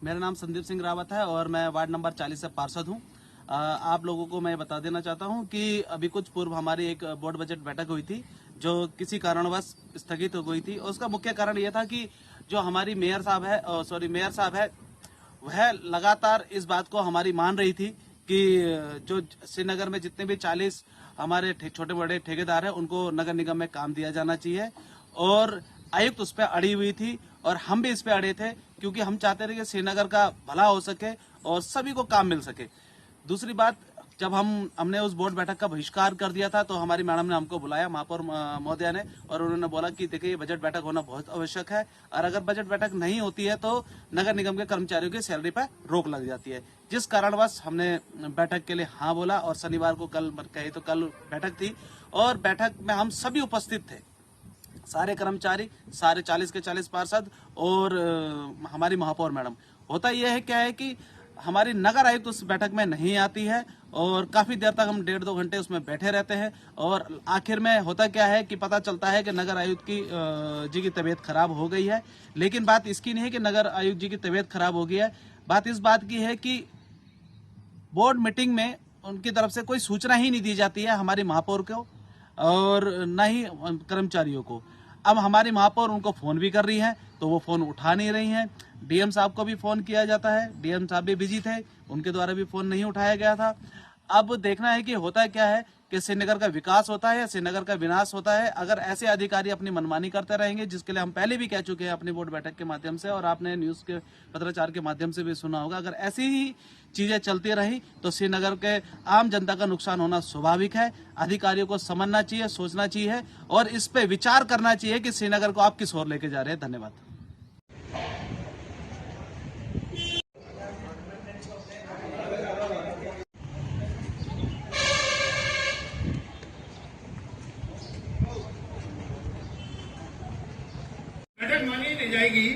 मेरा नाम संदीप सिंह रावत है और मैं वार्ड नंबर 40 से पार्षद हूं। आप लोगों को मैं बता देना चाहता हूं कि अभी कुछ पूर्व हमारी एक बोर्ड बजट बैठक हुई थी जो किसी कारणवश स्थगित हो गई थी। और उसका मुख्य कारण यह था कि जो हमारी मेयर साहब है वह लगातार इस बात को हमारी मान रही थी कि जो श्रीनगर में जितने भी 40 हमारे छोटे बड़े ठेकेदार हैं उनको नगर निगम में काम दिया जाना चाहिए। और आयुक्त उस पर अड़ी हुई थी और हम भी इस पे अड़े थे क्योंकि हम चाहते थे कि श्रीनगर का भला हो सके और सभी को काम मिल सके। दूसरी बात, जब हमने उस बोर्ड बैठक का बहिष्कार कर दिया था तो हमारी मैडम ने हमको बुलाया, महापौर महोदया ने, और उन्होंने बोला कि देखिए ये बजट बैठक होना बहुत आवश्यक है और अगर बजट बैठक नहीं होती है तो नगर निगम के कर्मचारियों की सैलरी पर रोक लग जाती है। जिस कारणवश हमने बैठक के लिए हाँ बोला और शनिवार को कल बैठक थी और बैठक में हम सभी उपस्थित थे, सारे कर्मचारी, सारे 40 के 40 पार्षद और हमारी महापौर मैडम। होता यह है क्या है कि हमारी नगर आयुक्त उस बैठक में नहीं आती है और काफी देर तक हम 1.5-2 घंटे उसमें बैठे रहते हैं और आखिर में होता क्या है कि पता चलता है कि नगर आयुक्त जी की तबीयत खराब हो गई है। लेकिन बात इसकी नहीं है कि नगर आयुक्त जी की तबीयत खराब हो गई है, बात इस बात की है कि बोर्ड मीटिंग में उनकी तरफ से कोई सूचना ही नहीं दी जाती है हमारी महापौर को और न ही कर्मचारियों को। अब हमारी महापौर उनको फोन भी कर रही है तो वो फोन उठा नहीं रही हैं। डीएम साहब को भी फोन किया जाता है, डीएम साहब भी बिजी थे, उनके द्वारा भी फोन नहीं उठाया गया था। अब देखना है कि होता क्या है कि श्रीनगर का विकास होता है या श्रीनगर का विनाश होता है। अगर ऐसे अधिकारी अपनी मनमानी करते रहेंगे, जिसके लिए हम पहले भी कह चुके हैं अपनी बोर्ड बैठक के माध्यम से और आपने न्यूज के पत्राचार के माध्यम से भी सुना होगा, अगर ऐसी ही चीजें चलती रही तो श्रीनगर के आम जनता का नुकसान होना स्वाभाविक है। अधिकारियों को समझना चाहिए, सोचना चाहिए और इस पे विचार करना चाहिए कि श्रीनगर को आप किस ओर लेके जा रहे हैं। धन्यवाद। बैठक मानी नहीं जाएगी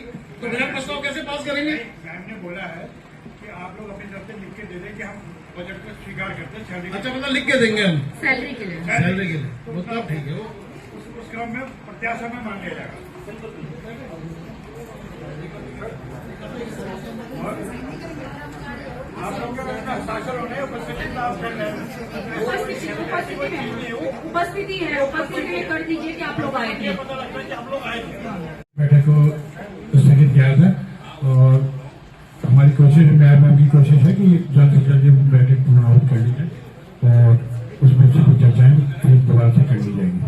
तो बिना प्रस्ताव कैसे पास करेंगे? मैम ने बोला है कि आप लोग अपनी तरफ से लिख के दे दें कि हम बजट को स्वीकार करते हैं सैलरी। अच्छा, मतलब लिख के देंगे हम सैलरी के लिए। सैलरी के लिए, मतलब ठीक है। उस क्रम में प्रत्याशा में मान लिया जाएगा। और आप लोगों के हस्ताक्षर होने उपस्थिति आप कर रहे हैं। उपस्थिति है कर दीजिए कि आप लोग आए थे। पता लगता है कि हम लोग आए थे। बैठक को स्थगित किया था और हमारी कोशिश, मैम की कोशिश है कि जल्द से जल्द बैठक पुनरावृत्त कर ली जाए और उसमें से कुछ चर्चाएं फिर दोबारा से कर ली जाएंगी।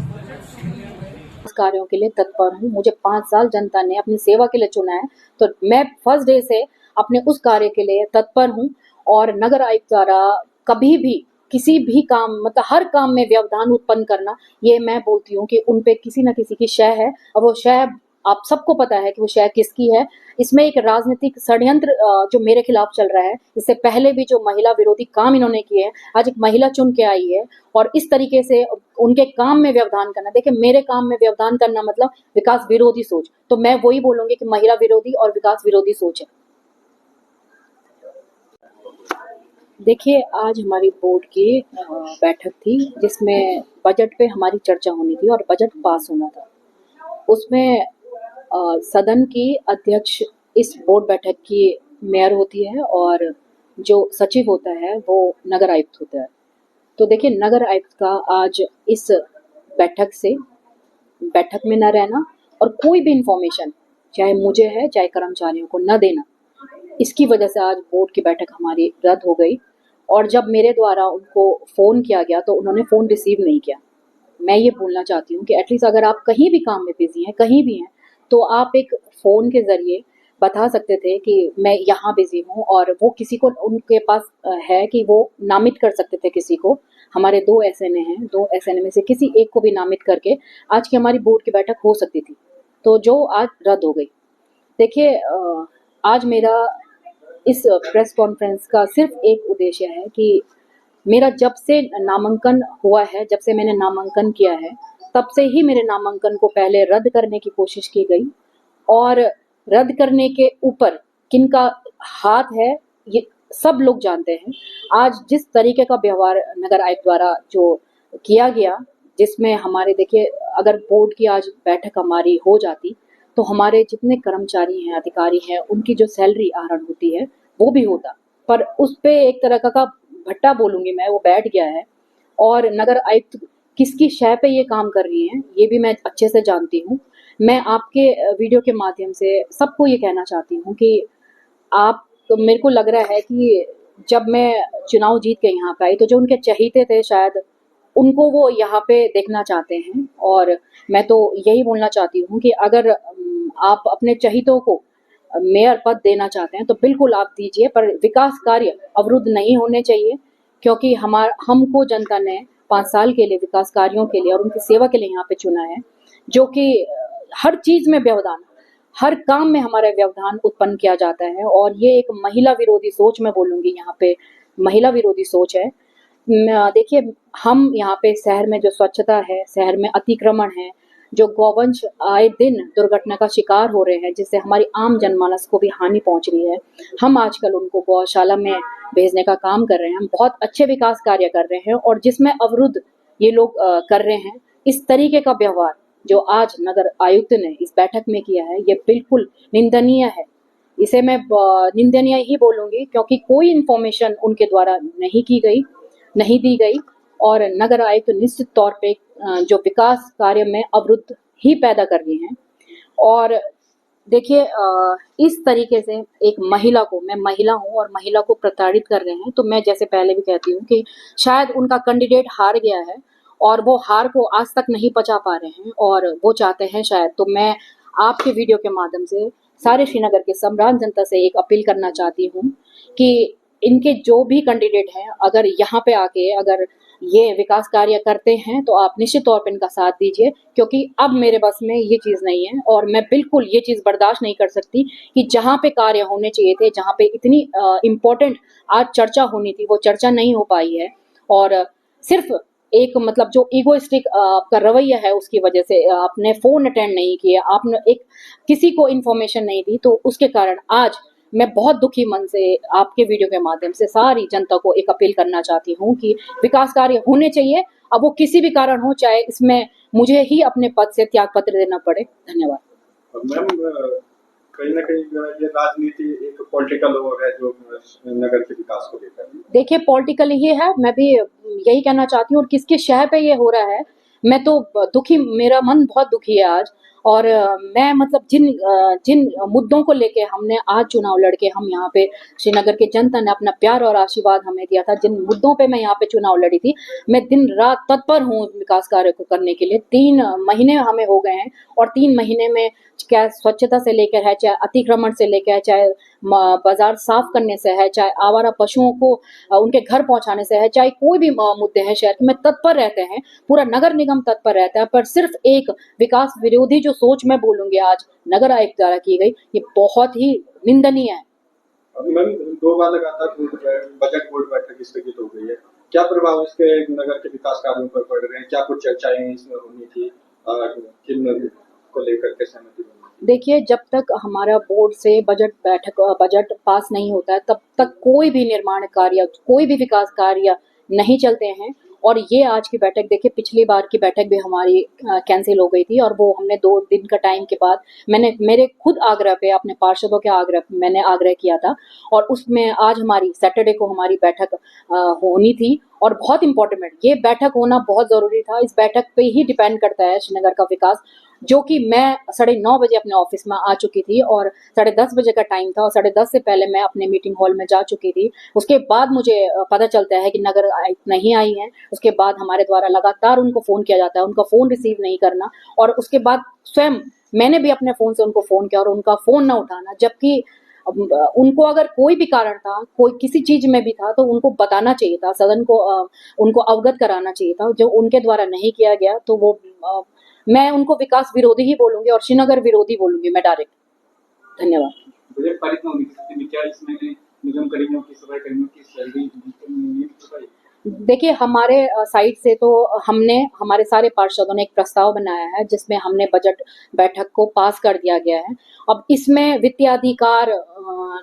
कार्यों के लिए तत्पर हूँ। मुझे 5 साल जनता ने अपनी सेवा के लिए चुना है तो मैं फर्स्ट डे से अपने उस कार्य के लिए तत्पर हूँ और नगर आयुक्त द्वारा कभी भी किसी भी काम, मतलब हर काम में व्यवधान उत्पन्न करना, ये मैं बोलती हूँ कि उनपे किसी न किसी की शय है और वो शय आप सबको पता है कि वो शय किसकी है। इसमें एक राजनीतिक षड्यंत्र जो मेरे खिलाफ चल रहा है, इससे पहले भी जो महिला विरोधी काम इन्होंने किए हैं, आज एक महिला चुन के आई है और इस तरीके से उनके काम में व्यवधान करना, देखिए मेरे काम में व्यवधान करना मतलब विकास विरोधी सोच, तो मैं वही बोलूंगी कि महिला विरोधी और विकास विरोधी सोच है। देखिए, आज हमारी बोर्ड की बैठक थी जिसमें बजट पे हमारी चर्चा होनी थी और बजट पास होना था। उसमें सदन की अध्यक्ष इस बोर्ड बैठक की मेयर होती है और जो सचिव होता है वो नगर आयुक्त होता है। तो देखिए, नगर आयुक्त का आज इस बैठक में न रहना और कोई भी इंफॉर्मेशन चाहे मुझे है चाहे कर्मचारियों को न देना, इसकी वजह से आज बोर्ड की बैठक हमारी रद्द हो गई। और जब मेरे द्वारा उनको फ़ोन किया गया तो उन्होंने फ़ोन रिसीव नहीं किया। मैं ये बोलना चाहती हूँ कि एटलीस्ट अगर आप कहीं भी काम में बिजी हैं, कहीं भी हैं, तो आप एक फ़ोन के ज़रिए बता सकते थे कि मैं यहाँ बिजी हूँ और वो किसी को, उनके पास है कि वो नामित कर सकते थे किसी को। हमारे 2 एसएनए हैं, 2 एसएनए में से किसी एक को भी नामित करके आज की हमारी बोर्ड की बैठक हो सकती थी, तो जो आज रद्द हो गई। देखिए, आज मेरा इस प्रेस कॉन्फ्रेंस का सिर्फ एक उद्देश्य है कि मेरा जब से नामांकन हुआ है, जब से मैंने नामांकन किया है, तब से ही मेरे नामांकन को पहले रद्द करने की कोशिश की गई और रद्द करने के ऊपर किनका हाथ है ये सब लोग जानते हैं। आज जिस तरीके का व्यवहार नगर आयुक्त द्वारा जो किया गया, जिसमें हमारे, देखिए, अगर बोर्ड की आज बैठक हमारी हो जाती तो तो हमारे जितने कर्मचारी हैं, अधिकारी हैं, उनकी जो सैलरी आहरण होती है वो भी होता। पर उस पे एक तरह का भट्टा बोलूंगी मैं, वो बैठ गया है। और नगर आयुक्त किसकी शय पे ये काम कर रही हैं ये भी मैं अच्छे से जानती हूँ। मैं आपके वीडियो के माध्यम से सबको ये कहना चाहती हूँ कि आप, तो मेरे को लग रहा है कि जब मैं चुनाव जीत के यहाँ पे आई तो जो उनके चहीते थे शायद उनको वो यहाँ पे देखना चाहते हैं। और मैं तो यही बोलना चाहती हूँ कि अगर आप अपने चहीतों को मेयर पद देना चाहते हैं तो बिल्कुल आप दीजिए, पर विकास कार्य अवरुद्ध नहीं होने चाहिए, क्योंकि हमको जनता ने 5 साल के लिए विकास कार्यों के लिए और उनकी सेवा के लिए यहाँ पे चुना है, जो कि हर चीज में व्यवधान, हर काम में हमारा व्यवधान उत्पन्न किया जाता है। और ये एक महिला विरोधी सोच मैं बोलूंगी, यहाँ पे महिला विरोधी सोच है। देखिए, हम यहाँ पे शहर में जो स्वच्छता है, शहर में अतिक्रमण है, जो गौवंश आए दिन दुर्घटना का शिकार हो रहे हैं, जिससे हमारी आम जनमानस को भी हानि पहुंच रही है, हम आजकल उनको गौशाला में भेजने का काम कर रहे हैं। हम बहुत अच्छे विकास कार्य कर रहे हैं, और जिसमें अवरुद्ध ये लोग कर रहे हैं, इस तरीके का व्यवहार जो आज नगर आयुक्त ने इस बैठक में किया है, ये बिल्कुल निंदनीय है। इसे मैं निंदनीय ही बोलूंगी, क्योंकि कोई इंफॉर्मेशन उनके द्वारा नहीं दी गई, और नगर आयुक्त निश्चित तौर पे जो विकास कार्य में अवरुद्ध ही पैदा कर रही हैं। और देखिए, इस तरीके से एक महिला को, मैं महिला हूं और महिला को प्रताड़ित कर रहे हैं, तो मैं जैसे पहले भी कहती हूँ कि शायद उनका कैंडिडेट हार गया है और वो हार को आज तक नहीं पचा पा रहे हैं, और वो चाहते हैं शायद। तो मैं आपके वीडियो के माध्यम से सारे श्रीनगर के सम्राट जनता से एक अपील करना चाहती हूँ कि इनके जो भी कैंडिडेट हैं, अगर यहाँ पे आके अगर ये विकास कार्य करते हैं तो आप निश्चित तौर पर इनका साथ दीजिए, क्योंकि अब मेरे बस में ये चीज नहीं है। और मैं बिल्कुल ये चीज बर्दाश्त नहीं कर सकती कि जहाँ पे कार्य होने चाहिए थे, जहाँ पे इतनी इम्पोर्टेंट आज चर्चा होनी थी, वो चर्चा नहीं हो पाई है। और सिर्फ एक मतलब जो ईगोइस्टिक आपका रवैया है, उसकी वजह से आपने फोन अटेंड नहीं किया, आपने एक किसी को इन्फॉर्मेशन नहीं दी, तो उसके कारण आज मैं बहुत दुखी मन से आपके वीडियो के माध्यम से सारी जनता को एक अपील करना चाहती हूँ कि विकास कार्य होने चाहिए, अब वो किसी भी कारण हो, चाहे इसमें मुझे ही अपने पद से त्याग पत्र देना पड़े। धन्यवाद। मैम, कहीं ना कहीं ये राजनीति एक पॉलिटिकल हो रहा है जो नगर के विकास को लेकर। देखिए, पॉलिटिकल ही है, मैं भी यही कहना चाहती हूँ। और किसके शहर पे ये हो रहा है, मैं तो दुखी, मेरा मन बहुत दुखी है आज। और मैं मतलब जिन मुद्दों को लेके हमने आज चुनाव लड़के, हम यहाँ पे श्रीनगर के जनता ने अपना प्यार और आशीर्वाद हमें दिया था, जिन मुद्दों पे मैं यहाँ पे चुनाव लड़ी थी, मैं दिन रात तत्पर हूँ विकास कार्य को करने के लिए। 3 महीने हमें हो गए हैं, और 3 महीने में क्या स्वच्छता से लेकर है, चाहे अतिक्रमण से लेकर है, चाहे बाजार साफ करने से है, चाहे आवारा पशुओं को उनके घर पहुंचाने से है, चाहे कोई भी मुद्दे हैं शहर के, में तत्पर रहते हैं, पूरा नगर निगम तत्पर रहता है। पर सिर्फ एक विकास विरोधी जो सोच मैं बोलूंगी आज नगर आयुक्त द्वारा की गई, ये बहुत ही निंदनीय है। मैम, 2 बार लगातार बजट बोर्ड बैठक स्थगित हो गई है, क्या प्रभाव इसके नगर के विकास कार्यों पर पड़ रहे हैं? क्या कुछ चर्चाएं इसमें होनी थी, किन को लेकर के सहमति? देखिए, जब तक हमारा बोर्ड से बजट पास नहीं होता है, तब तक कोई भी निर्माण कार्य, कोई भी विकास कार्य नहीं चलते हैं। और ये आज की बैठक, देखिए पिछली बार की बैठक भी हमारी कैंसिल हो गई थी, और वो हमने 2 दिन का टाइम के बाद मेरे खुद आग्रह पे, अपने पार्षदों के आग्रह पे मैंने आग्रह किया था, और उसमें आज हमारी सैटरडे को हमारी बैठक होनी थी। और बहुत इंपॉर्टेंट, ये बैठक होना बहुत जरूरी था। इस बैठक पे ही डिपेंड करता है श्रीनगर का विकास, जो कि मैं 9:30 बजे अपने ऑफिस में आ चुकी थी, और 10:30 बजे का टाइम था, और 10:30 से पहले मैं अपने मीटिंग हॉल में जा चुकी थी। उसके बाद मुझे पता चलता है कि नगर आयुक्त नहीं आई है। उसके बाद हमारे द्वारा लगातार उनको फोन किया जाता है, उनका फोन रिसीव नहीं करना, और उसके बाद स्वयं मैंने भी अपने फोन से उनको फोन किया और उनका फोन ना उठाना, जबकि उनको अगर कोई भी कारण था, कोई किसी चीज में भी था, तो उनको बताना चाहिए था, सदन को उनको अवगत कराना चाहिए था, जो उनके द्वारा नहीं किया गया। तो वो मैं उनको विकास विरोधी ही बोलूंगी और श्रीनगर विरोधी बोलूंगी मैं डायरेक्ट। धन्यवाद। बजट पारित न होने की स्थिति में क्या इसमें निगम कर्मियों की, सफाई कर्मियों की सैलरी? देखिए, हमारे साइड से तो हमारे सारे पार्षदों ने एक प्रस्ताव बनाया है, जिसमें हमने बजट बैठक को पास कर दिया गया है। अब इसमें वित्तीय अधिकार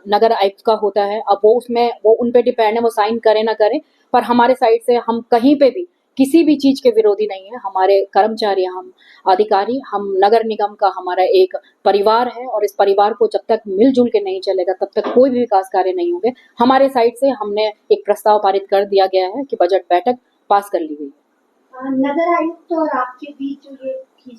नगर आयुक्त का होता है, अब वो उन पे डिपेंड है, वो साइन करे ना करे। पर हमारे साइड से हम कहीं पे भी किसी भी चीज के विरोधी नहीं है। हमारे कर्मचारी, हम अधिकारी, हम नगर निगम का हमारा एक परिवार है और इस परिवार को जब तक मिलजुल के नहीं चलेगा तब तक कोई भी विकास कार्य नहीं होंगे। हमारे साइड से हमने एक प्रस्ताव पारित कर दिया गया है कि बजट बैठक पास कर ली गई है। नगर आयुक्त और आपके बीच जो ये